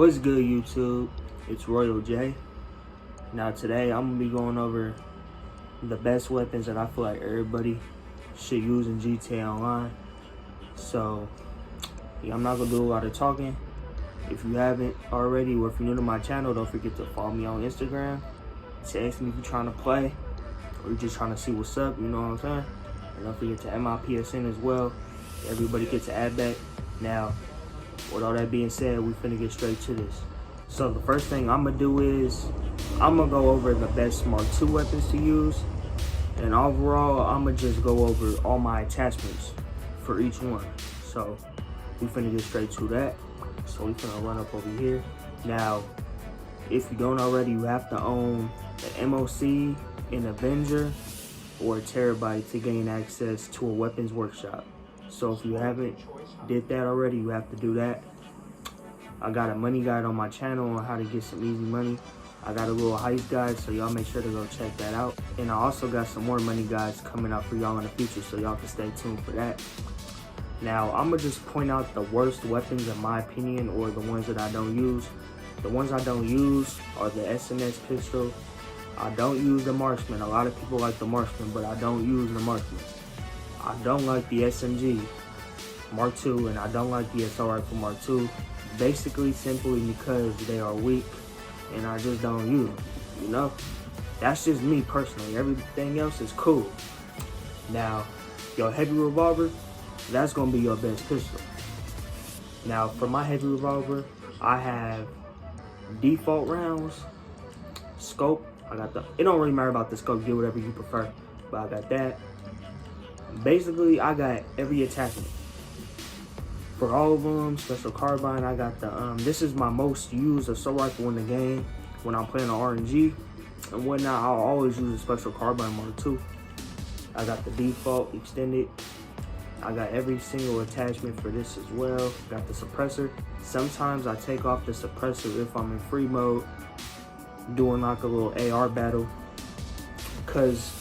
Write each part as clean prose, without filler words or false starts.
What's good, YouTube? It's Royal J. Now today I'm gonna be going over the best weapons that I feel like everybody should use in GTA Online. So yeah, I'm not gonna do a lot of talking. If you haven't already, or if you're new to my channel, don't forget to follow me on Instagram. Text me if you're trying to play, or you're just trying to see what's up, you know what I'm saying? And don't forget to add my PSN as well. Everybody gets to add that. Now, with all that being said, we finna get straight to this. So the first thing I'm gonna do is, I'm gonna go over the best Mark II weapons to use. And overall, I'm gonna just go over all my attachments for each one. So we finna get straight to that. So we finna run up over here. Now, if you don't already, you have to own the MOC, an Avenger, or a Terabyte to gain access to a weapons workshop. So if you haven't did that already, you have to do that. I got a money guide on my channel on how to get some easy money. I got a little heist guide, so y'all make sure to go check that out. And I also got some more money guides coming out for y'all in the future, so y'all can stay tuned for that. Now, I'm gonna just point out the worst weapons in my opinion, or the ones that I don't use. The ones I don't use are the SNS pistol. I don't use the Marksman. A lot of people like the Marksman, but I don't use the Marksman. I don't like the SMG Mark II, and I don't like the assault rifle Mark II. Basically, simply because they are weak, and I just don't use them, you know? That's just me personally. Everything else is cool. Now, your heavy revolver, that's gonna be your best pistol. Now, for my heavy revolver, I have default rounds, scope. I got it don't really matter about the scope, get whatever you prefer, but I got that. Basically, I got every attachment. For all of them, special carbine, I got the, this is my most used assault rifle in the game. When I'm playing on RNG and whatnot, I'll always use a special carbine Mark II. I got the default extended. I got every single attachment for this as well. Got the suppressor. Sometimes I take off the suppressor if I'm in free mode, doing like a little AR battle. Because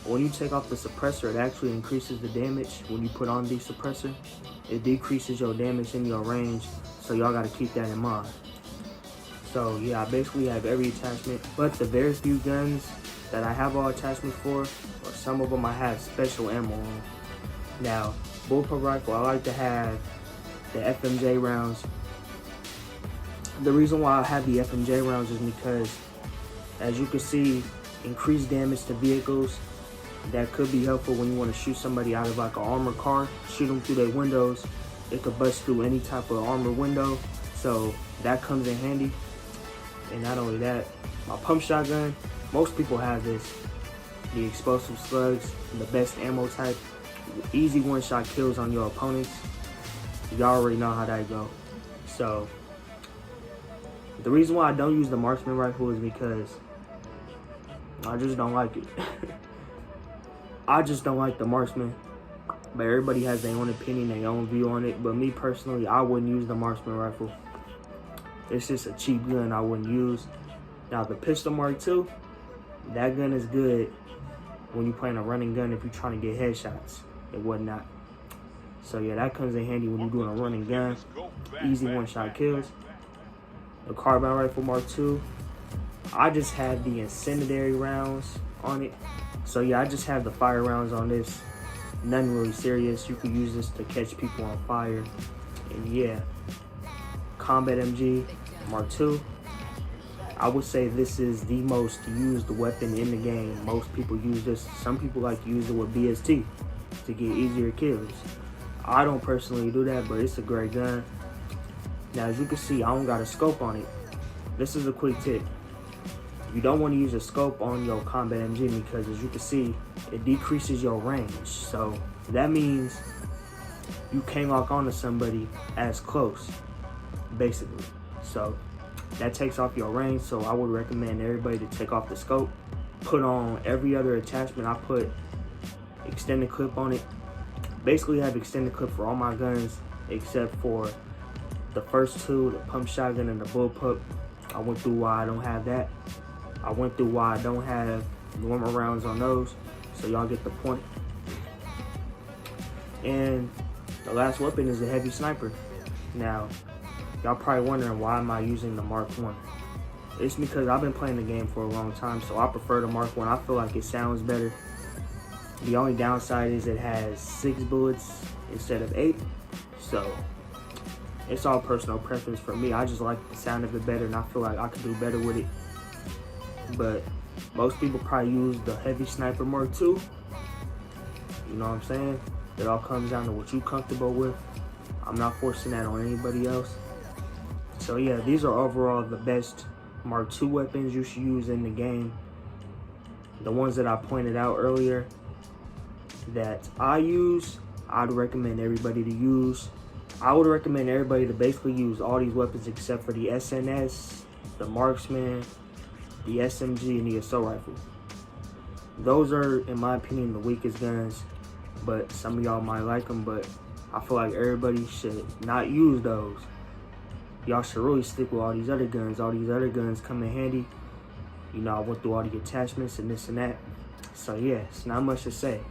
when you take off the suppressor, it actually increases the damage when you put on the suppressor. It decreases your damage in your range, so y'all gotta keep that in mind. So yeah, I basically have every attachment, but the very few guns that I have all attachments for, or some of them I have special ammo on. Now, Bullpup Rifle, I like to have the FMJ rounds. The reason why I have the FMJ rounds is because, as you can see, increased damage to vehicles. That could be helpful when you want to shoot somebody out of like an armored car, shoot them through their windows. It could bust through any type of armored window, so that comes in handy. And not only that, my pump shotgun, most people have this. The explosive slugs, the best ammo type, easy one-shot kills on your opponents. Y'all already know how that go. So the reason why I don't use the marksman rifle is because I just don't like it. I just don't like the marksman, but everybody has their own opinion, their own view on it. But me personally, I wouldn't use the marksman rifle. It's just a cheap gun I wouldn't use. Now the pistol Mark II, that gun is good when you're playing a running gun if you're trying to get headshots and whatnot. So yeah, that comes in handy when you're doing a running gun, easy one-shot kills. The carbine rifle Mark II, I just have the incendiary rounds on it. So yeah, I just have the fire rounds on this. Nothing really serious. You could use this to catch people on fire. And yeah, Combat MG Mark II. I would say this is the most used weapon in the game. Most people use this. Some people like to use it with BST to get easier kills. I don't personally do that, but it's a great gun. Now, as you can see, I don't got a scope on it. This is a quick tip. You don't want to use a scope on your Combat MG because, as you can see, it decreases your range. So that means you can't lock onto somebody as close, basically. So that takes off your range. So I would recommend everybody to take off the scope, put on every other attachment. I put extended clip on it. Basically, I have extended clip for all my guns except for the first two, the pump shotgun and the bullpup. I went through why I don't have that. I went through why I don't have normal rounds on those, so y'all get the point. And the last weapon is a heavy sniper. Now, Y'all probably wondering why am I using the Mark 1. It's because I've been playing the game for a long time, so I prefer the Mark 1. I feel like it sounds better. The only downside is it has 6 bullets instead of 8. So it's all personal preference for me. I just like the sound of it better, and I feel like I could do better with it. But most people probably use the Heavy Sniper Mark 2. You know what I'm saying? It all comes down to what you're comfortable with. I'm not forcing that on anybody else. So yeah, these are overall the best Mark II weapons you should use in the game. The ones that I pointed out earlier that I use, I'd recommend everybody to use. I would recommend everybody to basically use all these weapons except for the SNS, the Marksman, the SMG, and the Assault Rifle. Those are, in my opinion, the weakest guns, but some of y'all might like them, but I feel like everybody should not use those. Y'all should really stick with all these other guns. All these other guns come in handy. You know, I went through all the attachments and this and that. So yeah, it's not much to say.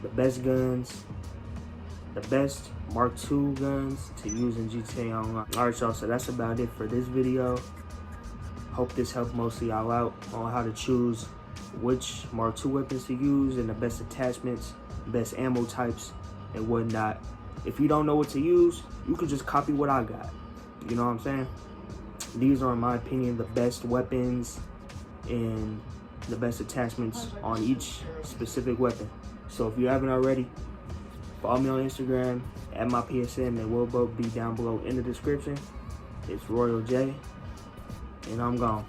The best guns, the best Mark II guns to use in GTA Online. Alright y'all, so that's about it for this video. Hope this helped most of y'all out on how to choose which Mark II weapons to use and the best attachments, best ammo types, and whatnot. If you don't know what to use, you could just copy what I got. You know what I'm saying? These are, in my opinion, the best weapons and the best attachments on each specific weapon. So if you haven't already, follow me on Instagram, add my PSN, they will both be down below in the description. It's Royal J, and I'm gone.